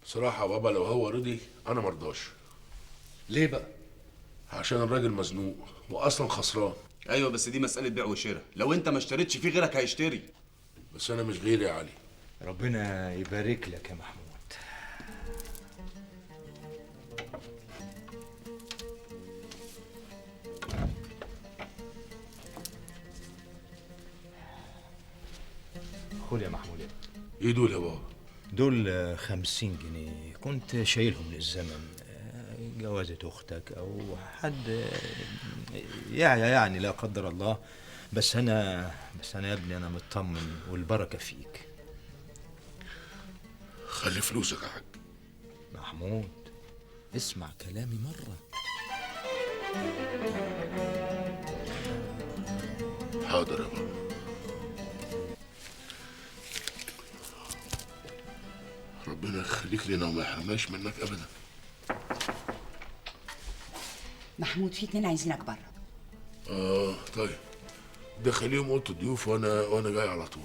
صراحة يا بابا لو هو رضي انا مرضاش. ليه بقى؟ عشان الراجل مزنوق واصلا خسران. ايوه بس دي مساله بيع وشراء، لو انت ما اشتريتش في غيرك هيشتري. بس انا مش غيري يا علي. ربنا يبارك لك يا محمود. خد يا محمود. ايه دول يا بابا؟ دول 50 جنيه كنت شايلهم للزمن، جوازة أختك أو حد يعني لا قدر الله. بس أنا يا ابني أنا مطمن والبركة فيك. خلي فلوسك يا حاج. محمود اسمع كلامي مرة. حاضر يا بابا. ربنا يخليك لنا وما يحرمناش منك ابدا. محمود في اتنين عايزينك بره. طيب دخليهم اوضه الضيوف وانا جاي على طول.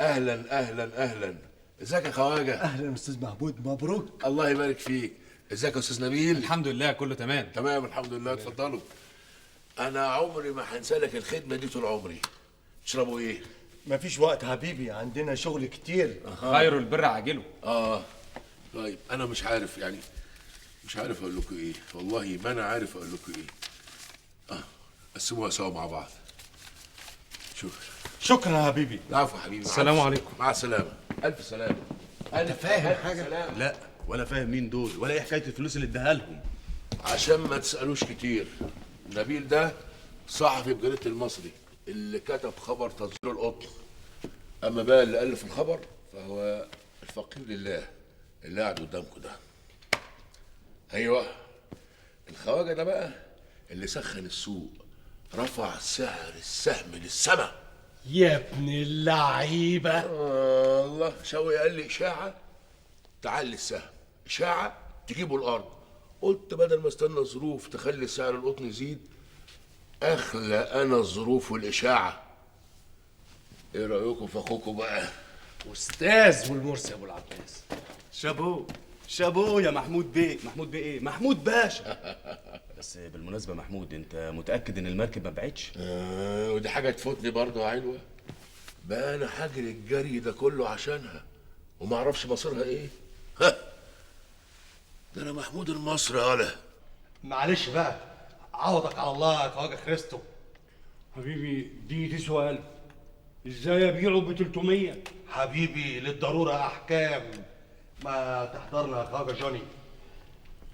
اهلا اهلا اهلا. ازيك يا خواجه؟ اهلا استاذ محمود، مبروك. الله يبارك فيك. ازيك يا استاذ نبيل؟ الحمد لله كله تمام. تمام الحمد لله. اتفضلوا. انا عمري ما هنسى لك الخدمه دي طول عمري. تشربوا ايه؟ مفيش وقت حبيبي، عندنا شغل كتير. خير البر عاجله. طيب انا مش عارف يعني، مش عارف اقول لكم ايه، والله ما انا عارف اقول لكم ايه. قسموها سوا مع بعض. شكرا يا حبيبي. العفو يا حبيبي. السلام عليكم. مع السلامه. الف سلامه. انت فاهم حاجه؟ سلامة. لا ولا فاهم مين دول ولا ايه حكايه الفلوس اللي اداها لهم. عشان ما تسالوش كتير، نبيل ده صحفي بجريده المصري اللي كتب خبر تصدير القطن. اما بقى اللي الف الخبر فهو الفقير لله اللي قاعد قدامكم ده. ايوه الخواجه ده بقى اللي سخن السوق، رفع سعر السهم للسما. يا ابن اللعيبه. الله. شوقي قال لي اشاعه تعلي السهم، اشاعه تجيبوا الارض. قلت بدل ما استنى ظروف تخلي سعر القطن يزيد اخلى انا الظروف والاشاعه. ايه رايكم في اخوكم بقى؟ استاذ والمرسي يا ابو العباس. شابوه شابوه يا محمود بيه. محمود بيه ايه؟ محمود باشا. بس بالمناسبه محمود، انت متاكد ان المركب ما بعتش؟ ودي حاجه تفوتني برضه يا علوه. بقى انا هجري الجري ده كله عشانها وما اعرفش مصيرها ايه؟ ده انا محمود المصري يالا. معلش بقى، عوضك على الله يا خواجه كريستو. حبيبي دي تسوى 1000، ازاي ابيعه ب 300؟ حبيبي للضروره احكام. ما تحضرنا يا خواجه جوني.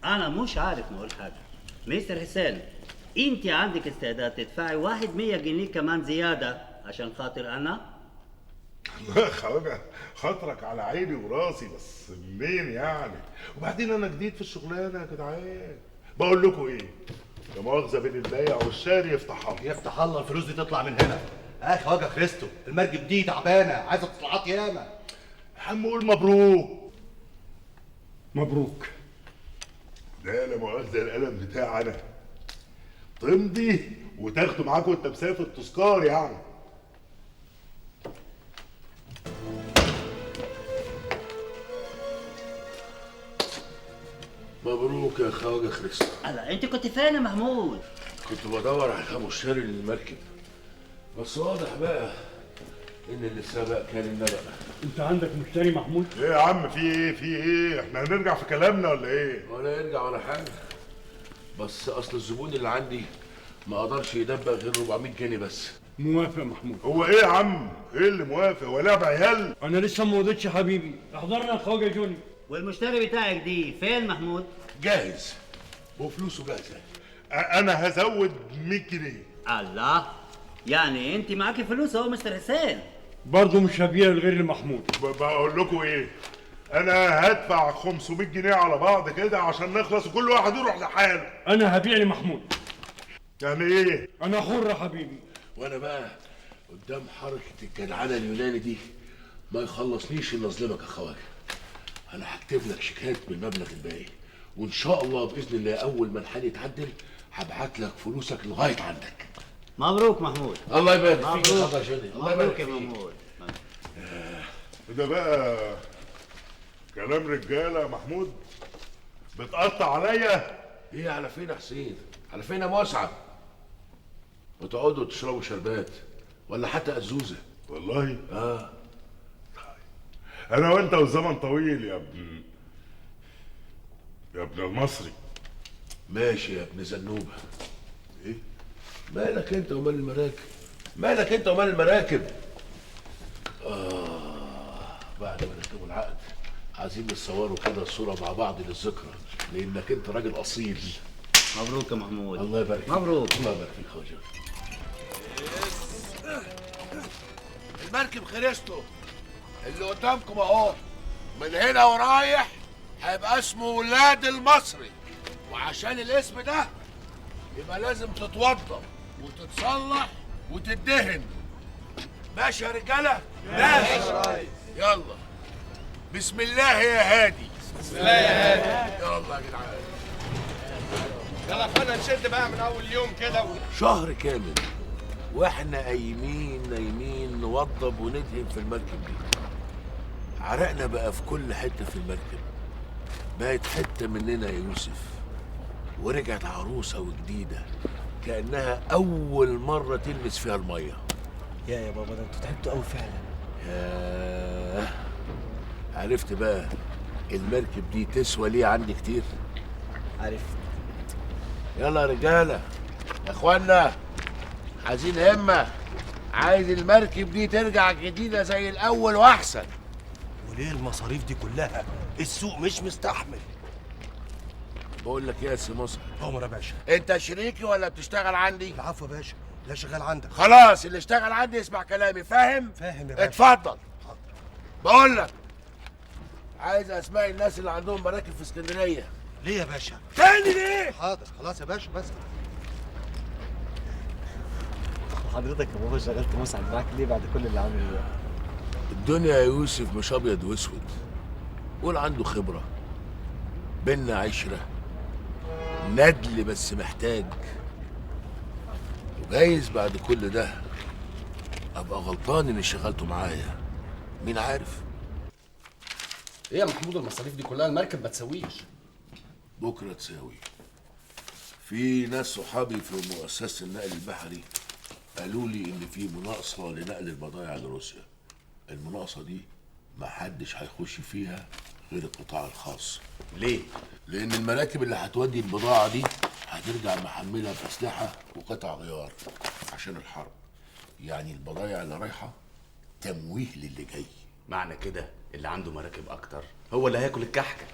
أنا مش عارف نقول حاجة. مستر حسين، أنت عندك استعداد تدفعي 100 جنيه كمان زيادة عشان خاطر أنا؟ لا خواجه، خاطرك على عيني وراسي، بس منين يعني؟ وبعدين انا جديد في الشغلانه يا جدعان. بقول لكم ايه؟ لا مؤاخذه بين البايع والشاري يفتح الله. يفتح الله الفلوس دي تطلع من هنا. يا خواجه كريستو، المركب دي تعبانه عايزه اتصالات ياما. يا عم قول مبروك. مبروك. ده لا مؤاخذه القلم بتاعي انا. تمضي وتاخده معاك وانت مسافر تذكار يعني. مبروك يا خواجه كريستو. هلا أنت كنت فين يا محمود؟ كنت بدور على مشتري للمركب، بس واضح بقى ان اللي سبق كان النبأ. انت عندك مشتري محمود؟ ايه يا عم في ايه؟ في ايه؟ احنا هنرجع في كلامنا ولا ايه؟ ولا يرجع ولا حاجه، بس اصل الزبون اللي عندي ما قدرش يدبق غير 400 جنيه بس. موافق محمود. هو ايه يا عم؟ ايه اللي موافق؟ هو لعب عيال؟ انا لسه ما وضيتش حبيبي، احضرنا يا خواجه جوني. والمشتري بتاعك دي فين محمود؟ جاهز وفلوسه جاهزه. انا هزود 100 جنيه. الله، يعني أنت معاكي فلوس أهو مستر حسين. برضه مش هبيع لغير المحمود. بقول لكم ايه؟ انا هدفع 500 جنيه على بعض كده عشان نخلص وكل واحد يروح لحاله. انا هبيع لمحمود. يعني ايه؟ انا حر يا حبيبي. وانا بقى قدام حركه الجدعنه اليوناني دي ما يخلصنيش ان اظلمك يا خواجه. انا هكتب لك شيكات بالمبلغ الباقي، وان شاء الله باذن الله اول ما الحال يتعدل هبعت لك فلوسك لغايه عندك. مبروك محمود. الله يبارك فيك يا مبروك. خواجه جوني. الله يبارك مبروك يا فيك. محمود. ده بقى كلام رجاله يا محمود، بتقطع عليا. ايه على فين يا حسين؟ على فين يا مسعد؟ وتقعدوا تشربوا شربات ولا حتى أزوزة؟ والله اه. انا وانت والزمن طويل يا ابن المصري. ماشي يا ابن زنوبة. ايه؟ مالك انت ومال المراكب؟ مالك انت ومال المراكب؟ بعد ما نكتبوا العقد عايزين نتصوروا كده صورة مع بعض للذكرى، لأنك أنت راجل أصيل. مبروك يا محمود. الله يبارك فيك. مبروك. الله يبارك فيك خواجة. المركب خريستو اللي قدامكم اهو، من هنا ورايح هيبقى اسمه ولاد المصري، وعشان الاسم ده يبقى لازم تتوضى وتتصلح وتدهن. ماشي يا رجاله؟ ماشي. يلا بسم الله يا هادي. بسم الله يا هادي. يلا يا جدعان. يلا يا اخوانا نشد بقى من اول يوم كده شهر كامل واحنا نايمين نوضب وندهن في المركب دي. عرقنا بقى في كل حته في المركب، بقت حته مننا يا يوسف، ورجعت عروسه وجديده كانها اول مره تلمس فيها الميه. يا بابا ده انتوا تعبتوا قوي فعلا. ياه، عرفت بقى المركب دي تسوى ليه عندي كتير؟ عارف. يلا يا رجاله يا اخوانا، عايزين همه، عايز المركب دي ترجع جديده زي الاول واحسن. وليه المصاريف دي كلها؟ السوق مش مستحمل. بقول لك ايه يا سي مصر، عمر يا باشا. انت شريكي ولا بتشتغل عندي؟ العفو يا باشا، لا شغال عندك. خلاص، اللي اشتغل عندي يسمع كلامي، فاهم؟ فاهم يا باشا. اتفضل. بقول لك عايز اسماء الناس اللي عندهم مراكب في اسكندريه. ليه يا باشا؟ تاني ليه؟ حاضر خلاص يا باشا بس. حضرتك يا بابا شغلت مسعد معاك ليه بعد كل اللي عمله ده؟ الدنيا يا يوسف مش ابيض واسود، قول عنده خبره، بينا عشره، ندل بس محتاج، وجايز بعد كل ده ابقى غلطان اني شغلته معايا، مين عارف؟ ايه يا محمود المصاريف دي كلها؟ المركب ما تسويش. بكره تساوي. في ناس صحابي في مؤسسه النقل البحري قالوا لي ان في مناقصه لنقل البضائع لروسيا. المناقصه دي محدش هيخش فيها غير القطاع الخاص. ليه؟ لان المراكب اللي هتودي البضاعه دي هترجع محمله باسلحه وقطع غيار عشان الحرب. يعني البضائع اللي رايحه تمويه للي جاي. معنى كده اللي عنده مراكب اكتر هو اللي هياكل الكحكه.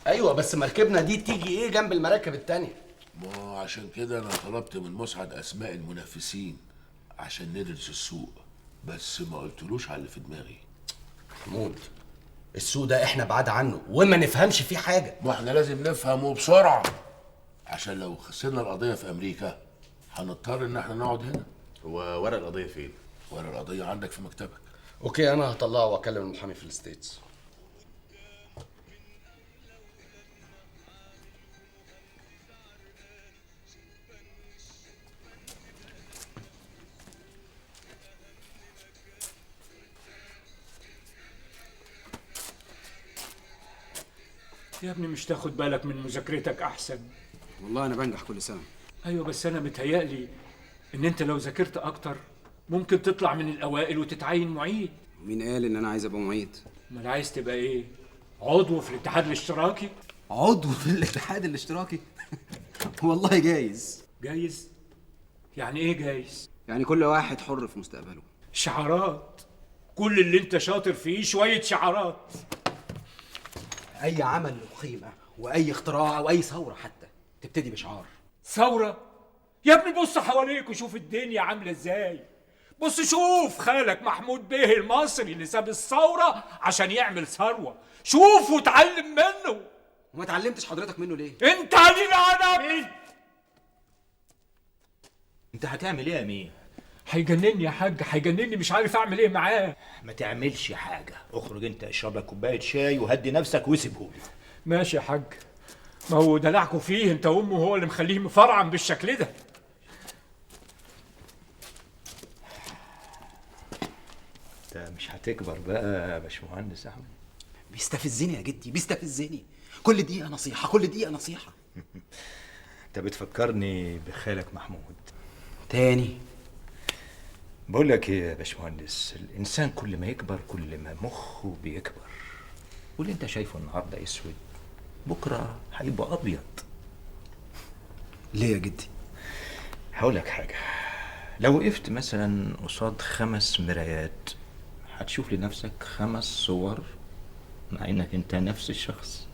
ايوه بس مركبنا دي تيجي ايه جنب المراكب التانية؟ ما هو عشان كده انا طلبت من مسعد اسماء المنافسين عشان ندرس السوق، بس ما قلتلوش على اللي في دماغي. محمود السوق ده احنا بعاد عنه وما نفهمش فيه حاجه. ما احنا لازم نفهمه بسرعه، عشان لو خسرنا القضيه في امريكا هنضطر ان احنا نقعد هنا. هو ورق القضيه فين؟ ورق القضيه عندك في مكتبك. اوكي انا هطلعه واكلم المحامي في الستيتس. يا ابني مش تاخد بالك من مذاكرتك احسن؟ والله انا بنجح كل سنه. ايوه بس انا متهيألي ان انت لو ذاكرت اكتر ممكن تطلع من الاوائل وتتعين معيد. مين قال ان انا عايز ابقى معيد؟ امال عايز تبقى ايه؟ عضو في الاتحاد الاشتراكي؟ عضو في الاتحاد الاشتراكي؟ والله جايز. جايز؟ يعني ايه جايز؟ يعني كل واحد حر في مستقبله. شعارات، كل اللي انت شاطر فيه شويه شعارات. اي عمل له قيمه واي اختراع او اي ثوره حتى تبتدي بشعار. ثوره؟ يا ابني بص حواليك وشوف الدنيا عامله ازاي. بص شوف خالك محمود بيه المصري اللي ساب الثوره عشان يعمل ثروه. شوف واتعلم منه. وما اتعلمتش حضرتك منه ليه؟ انت علينا انا. انت هتعمل ايه يا مين؟ هيجنني يا حاج، هيجنني، مش عارف اعمل ايه معاه. ما تعملش حاجه، اخرج انت اشرب لك كوبايه شاي وهدي نفسك وسيبهولي. ماشي يا حاج، ما هو دلعكوا فيه انت وامه هو اللي مخليه مفرعن بالشكل ده. انت مش هتكبر بقى يا باشمهندس احمد؟ بيستفزني يا جدي، بيستفزني. كل دقيقه نصيحه، كل دقيقه نصيحه. انت بتفكرني بخالك محمود تاني. بقول لك ايه يا باشمهندس، الانسان كل ما يكبر كل ما مخه بيكبر، واللي انت شايفه النهارده اسود بكره هيبقى ابيض. ليه يا جدي؟ هقول لك حاجه، لو وقفت مثلا قصاد 5 مرايات هتشوف لنفسك 5 صور مع انك انت نفس الشخص.